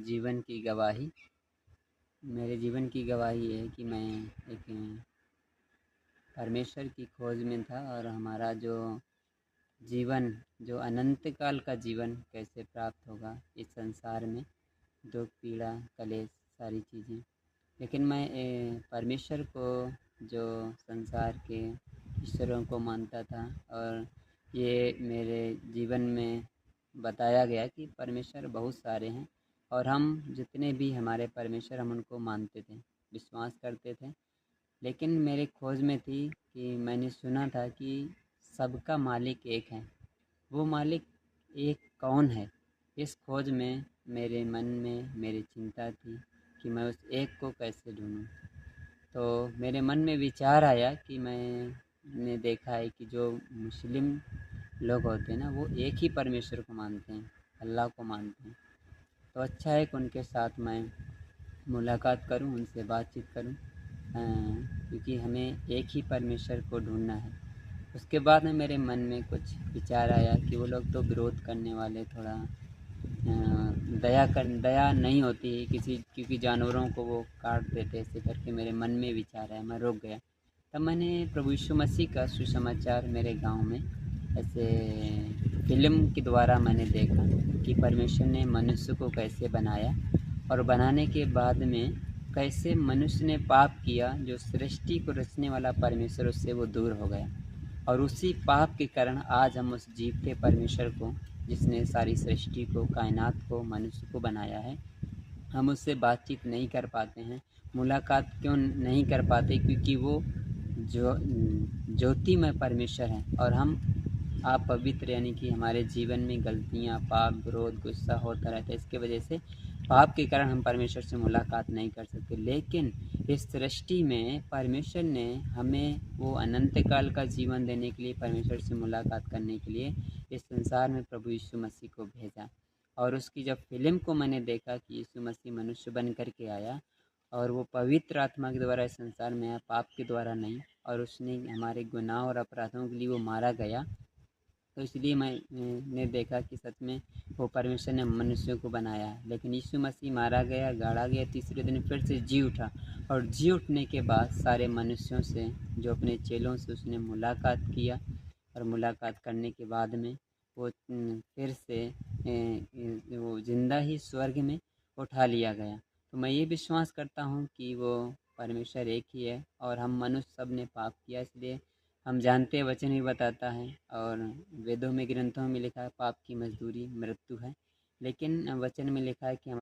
जीवन की गवाही। मेरे जीवन की गवाही ये है कि मैं एक परमेश्वर की खोज में था और हमारा जो जीवन, जो अनंत काल का जीवन कैसे प्राप्त होगा इस संसार में, दुख पीड़ा कलेश सारी चीज़ें। लेकिन मैं परमेश्वर को, जो संसार के ईश्वरों को मानता था, और ये मेरे जीवन में बताया गया कि परमेश्वर बहुत सारे हैं और हम जितने भी हमारे परमेश्वर हम उनको मानते थे, विश्वास करते थे। लेकिन मेरे खोज में थी कि मैंने सुना था कि सबका मालिक एक है। वो मालिक एक कौन है? इस खोज में मेरे मन में मेरी चिंता थी कि मैं उस एक को कैसे ढूंढूं। तो मेरे मन में विचार आया कि मैंने देखा है कि जो मुस्लिम लोग होते हैं ना, वो एक ही परमेश्वर को मानते हैं, अल्लाह को मानते हैं। तो अच्छा है कि उनके साथ मैं मुलाकात करूं, उनसे बातचीत करूं, क्योंकि हमें एक ही परमेश्वर को ढूंढना है। उसके बाद में मेरे मन में कुछ विचार आया कि वो लोग तो विरोध करने वाले, थोड़ा दया नहीं होती है किसी, क्योंकि जानवरों को वो काट देते, ऐसे करके मेरे मन में विचार आया, मैं रुक गया। तब मैंने प्रभु यीशु मसीह का सुसमाचार मेरे गांव में ऐसे फिल्म के द्वारा मैंने देखा कि परमेश्वर ने मनुष्य को कैसे बनाया और बनाने के बाद में कैसे मनुष्य ने पाप किया, जो सृष्टि को रचने वाला परमेश्वर उससे वो दूर हो गया। और उसी पाप के कारण आज हम उस जीवते परमेश्वर को, जिसने सारी सृष्टि को, कायनात को, मनुष्य को बनाया है, हम उससे बातचीत नहीं कर पाते हैं, मुलाकात क्यों नहीं कर पाते? क्योंकि वो जो ज्योतिमय परमेश्वर है और हम आप पवित्र, यानी कि हमारे जीवन में गलतियाँ, पाप, विरोध, गुस्सा होता रहता है। इसके वजह से पाप के कारण हम परमेश्वर से मुलाकात नहीं कर सकते। लेकिन इस सृष्टि में परमेश्वर ने हमें वो अनंत काल का जीवन देने के लिए, परमेश्वर से मुलाकात करने के लिए इस संसार में प्रभु यीशु मसीह को भेजा। और उसकी जब फिल्म को मैंने देखा कि यीशु मसीह मनुष्य बन कर के आया और वो पवित्र आत्मा के द्वारा इस संसार में आया, पाप के द्वारा नहीं, और उसने हमारे गुनाह और अपराधों के लिए वो मारा गया। तो इसलिए मैंने देखा कि सच में वो परमेश्वर ने मनुष्यों को बनाया है। लेकिन यीशु मसीह मारा गया, गाड़ा गया, तीसरे दिन फिर से जी उठा, और जी उठने के बाद सारे मनुष्यों से, जो अपने चेलों से उसने मुलाकात किया, और मुलाकात करने के बाद में वो फिर से वो जिंदा ही स्वर्ग में उठा लिया गया। तो मैं ये विश्वास करता हूँ कि वो परमेश्वर एक ही है और हम मनुष्य सब ने पाप किया, इसलिए हम जानते हैं, वचन भी बताता है और वेदों में, ग्रंथों में लिखा है, पाप की मजदूरी मृत्यु है। लेकिन वचन में लिखा है कि